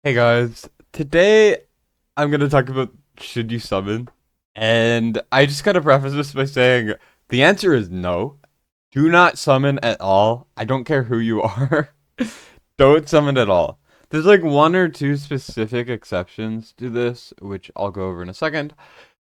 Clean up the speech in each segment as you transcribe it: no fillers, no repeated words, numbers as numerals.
Hey guys, today I'm gonna talk about should you summon, and I just gotta preface this by saying the answer is no. Do not summon at all. I don't care who you are. Don't summon at all. There's like one or two specific exceptions to this, which I'll go over in a second.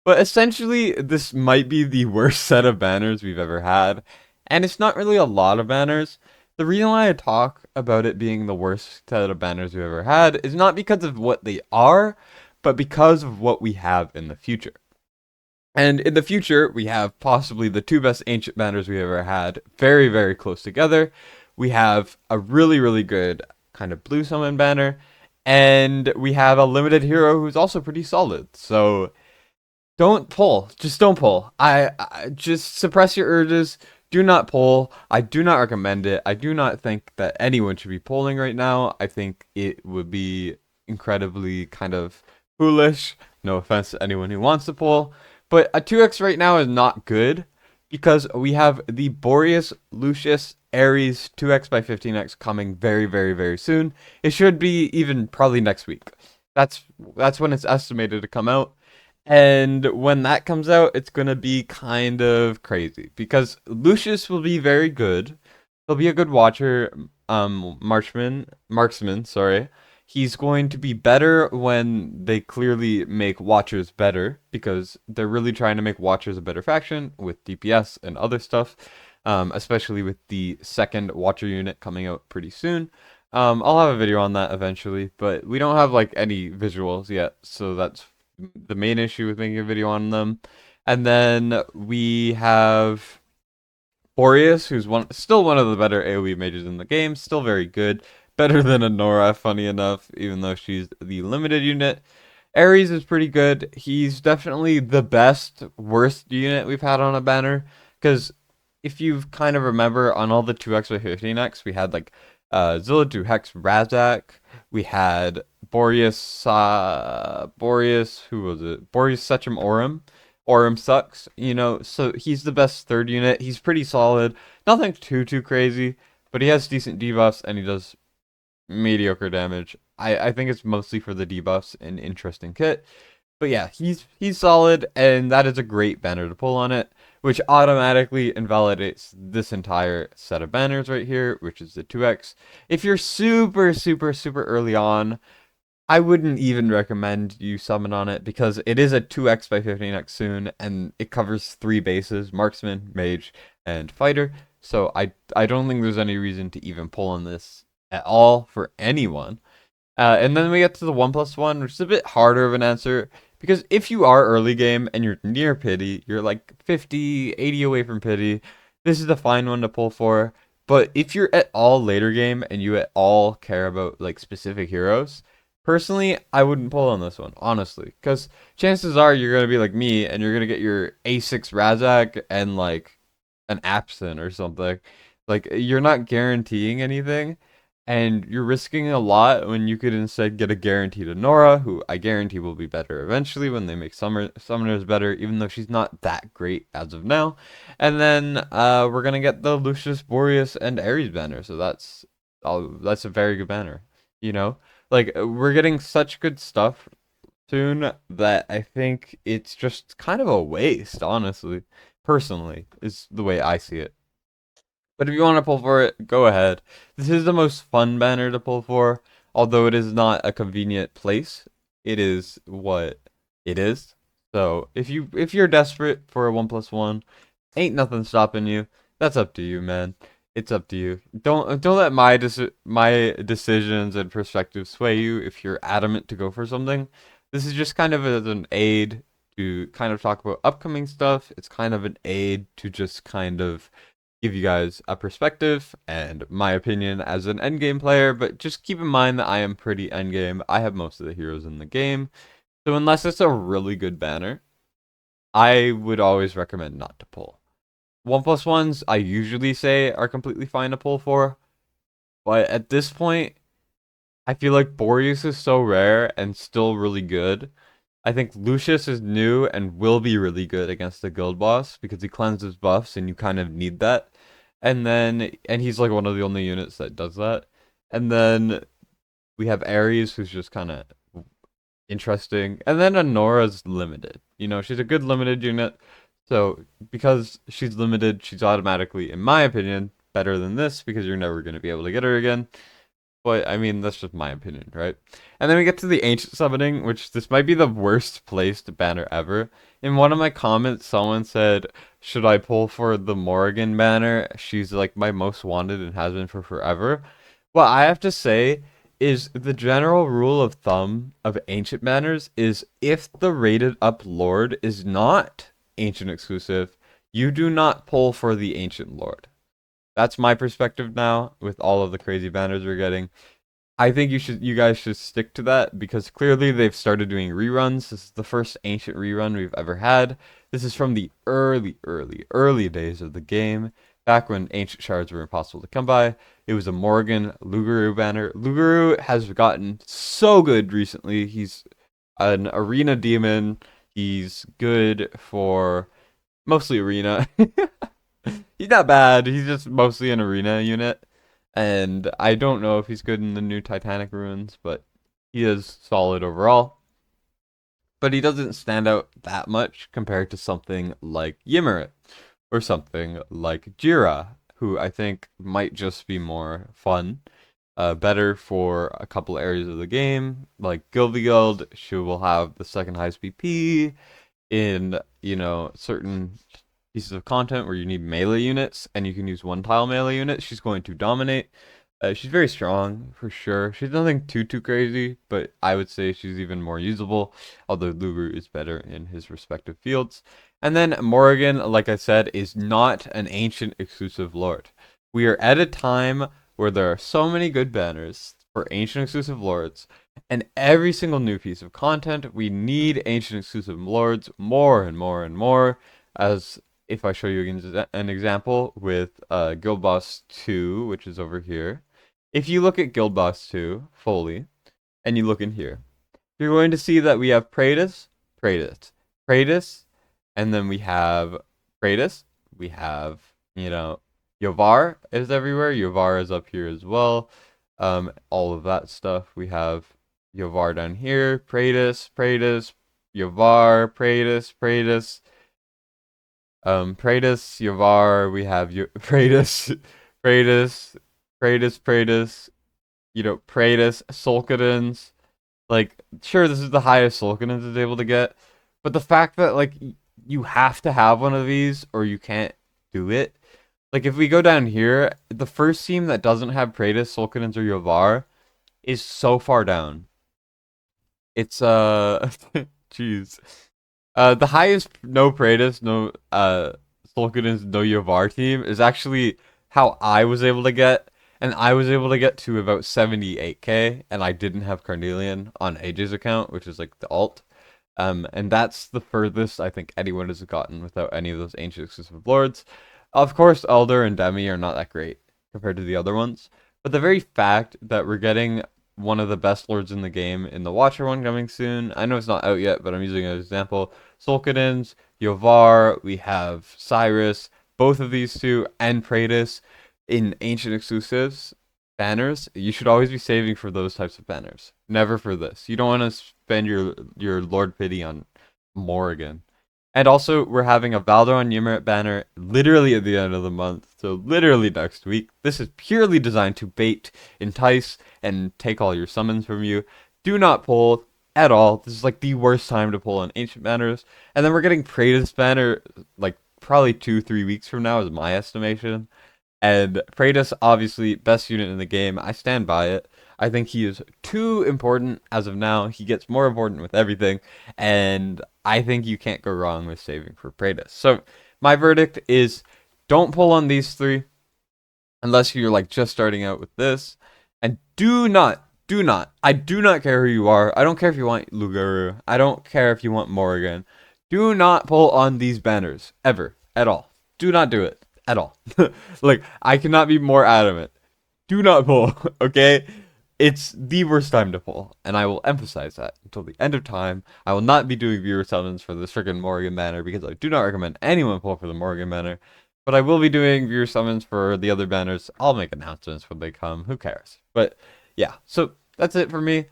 But essentially, this might be the worst set of banners we've ever had. And it's not really a lot of banners. The reason why I talk about it being the worst set of banners we've ever had is not because of what they are, but because of what we have in the future. And in the future, we have possibly the two best ancient banners we ever had, very, very close together. We have a really, really good kind of blue summon banner, and we have a limited hero who's also pretty solid. So don't pull. Just don't pull. I just suppress your urges. Do not pull. I do not recommend it. I do not think that anyone should be pulling right now. I think it would be incredibly kind of foolish. No offense to anyone who wants to pull, but a 2x right now is not good because we have the Boreas Lucius Ares 2x by 15x coming very, very, very soon. It should be even probably next week. That's when it's estimated to come out. And when that comes out, it's gonna be kind of crazy because Lucius will be very good. He'll be a good watcher, marksman. Sorry, he's going to be better when they clearly make watchers better because they're really trying to make watchers a better faction with DPS and other stuff. Especially with the second watcher unit coming out pretty soon. I'll have a video on that eventually, but we don't have like any visuals yet, so that's the main issue with making a video on them. And then we have Boreas, who's still one of the better AoE mages in the game, still very good. Better than Anora, funny enough, even though she's the limited unit. Ares is pretty good. He's definitely the best, worst unit we've had on a banner. Because if you kind of remember, on all the 2x by 15x, we had like Zilladu Hex Razak. We had Boreas, who was it? Boreas Sechem Orim. Orim sucks, so he's the best third unit. He's pretty solid. Nothing too crazy, but he has decent debuffs and he does mediocre damage. I think it's mostly for the debuffs and interesting kit. But yeah, he's solid, and that is a great banner to pull on it, which automatically invalidates this entire set of banners right here, which is the 2x. If you're super early on, I wouldn't even recommend you summon on it because it is a 2x by 15x soon, and it covers three bases: marksman, mage, and fighter. So I don't think there's any reason to even pull on this at all for anyone. And then we get to the 1+1, which is a bit harder of an answer because if you are early game and you're near pity, you're like 50, 80 away from pity, this is the fine one to pull for. But if you're at all later game and you at all care about like specific heroes, personally, I wouldn't pull on this one, honestly, because chances are you're gonna be like me and you're gonna get your A6 Razak and like an Absent or something. Like you're not guaranteeing anything, and you're risking a lot when you could instead get a guaranteed Nora, who I guarantee will be better eventually when they make summoners better, even though she's not that great as of now. And then we're gonna get the Lucius Boreas and Ares banner, so that's a very good banner. You know, like we're getting such good stuff soon that I think it's just kind of a waste, honestly. Personally, is the way I see it. But if you want to pull for it, go ahead. This is the most fun banner to pull for, although it is not a convenient place. It is what it is. So if you're desperate for a 1+1, ain't nothing stopping you. That's up to you, man. It's up to you. Don't let my decisions and perspectives sway you if you're adamant to go for something. This is just kind of as an aid to kind of talk about upcoming stuff. It's kind of an aid to just kind of give you guys a perspective and my opinion as an endgame player, but just keep in mind that I am pretty endgame. I have most of the heroes in the game. So unless it's a really good banner, I would always recommend not to pull. 1+1s I usually say are completely fine to pull for, but at this point, I feel like Boreas is so rare and still really good. I think Lucius is new and will be really good against the guild boss because he cleanses buffs and you kind of need that. And he's like one of the only units that does that. And then We have Ares, who's just kind of interesting, and then Anora's limited. You know, she's a good limited unit. So because she's limited, she's automatically, in my opinion, better than this because you're never going to be able to get her again. But I mean, that's just my opinion, right? And then we get to the ancient summoning, which this might be the worst placed banner ever. In one of my comments, someone said, "Should I pull for the Morrigan banner? She's like my most wanted and has been for forever." What I have to say is the general rule of thumb of ancient banners is if the rated up lord is not ancient exclusive, you do not pull for the ancient lord. That's my perspective now with all of the crazy banners we're getting. I think you guys should stick to that because clearly they've started doing reruns. This is the first ancient rerun we've ever had. This is from the early days of the game, back when ancient shards were impossible to come by. It was a Morrigan Lugaru banner. Lugaru has gotten so good recently. He's an arena demon. He's good for mostly arena. He's not bad. He's just mostly an arena unit. And I don't know if he's good in the new Titanic ruins, but he is solid overall. But he doesn't stand out that much compared to something like Ymir or something like Jira, who I think might just be more fun, better for a couple areas of the game, like Gilvield. She will have the second highest BP in certain pieces of content where you need melee units and you can use one tile melee units. She's going to dominate. She's very strong for sure. She's nothing too crazy, but I would say she's even more usable, although Lugaru is better in his respective fields. And then Morrigan, like I said, is not an ancient exclusive lord. We are at a time where there are so many good banners for ancient exclusive lords, and every single new piece of content, we need ancient exclusive lords more and more and more. As if I show you an example with Guild Boss 2, which is over here. If you look at Guild Boss 2 fully, and you look in here, you're going to see that we have Praetus, and then we have Praetus. We have, Yovar is everywhere. Yovar is up here as well. All of that stuff. We have Yovar down here. Praetus, Yovar, Praetus. Praetus, Yovar, we have Praetus, Praetus, Praetus, Praetus, Sulkadins. Like, sure, this is the highest Sulkadins is able to get, but the fact that, like, you have to have one of these or you can't do it. Like, if we go down here, the first team that doesn't have Praetus, Sulkadins, or Yovar is so far down. It's, jeez. The highest no Praetus, no Sulkadins, no Yovar team is actually how I was able to get, and I was able to get to about 78k, and I didn't have Carnelian on AJ's account, which is like the alt. And that's the furthest I think anyone has gotten without any of those ancient exclusive lords. Of course, Elder and Demi are not that great compared to the other ones, but the very fact that we're getting one of the best lords in the game in the Watcher one coming soon. I know it's not out yet, but I'm using it as an example. Sulkadins, Yovar, we have Cyrus, both of these two, and Praetus in ancient exclusives banners. You should always be saving for those types of banners. Never for this. You don't want to spend your Lord Pity on Morrigan. And also, we're having a Valderon Ymir banner literally at the end of the month, so literally next week. This is purely designed to bait, entice, and take all your summons from you. Do not pull at all. This is like the worst time to pull on ancient banners. And then we're getting Praetus banner like probably 2-3 weeks from now is my estimation. And Praetus, obviously, best unit in the game. I stand by it. I think he is too important as of now. He gets more important with everything. And I think you can't go wrong with saving for Praetus. So my verdict is don't pull on these three unless you're like just starting out with this. And I do not care who you are. I don't care if you want Lugaru. I don't care if you want Morrigan. Do not pull on these banners ever, at all. Do not do it at all. Like, I cannot be more adamant. Do not pull, okay? It's the worst time to pull, and I will emphasize that until the end of time. I will not be doing viewer summons for the freaking Morrigan banner because I do not recommend anyone pull for the Morrigan banner. But I will be doing viewer summons for the other banners. I'll make announcements when they come. Who cares? But yeah, so that's it for me.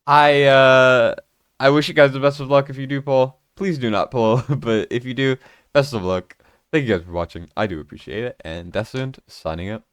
I wish you guys the best of luck if you do pull. Please do not pull, but if you do, best of luck. Thank you guys for watching. I do appreciate it. And Destined signing out.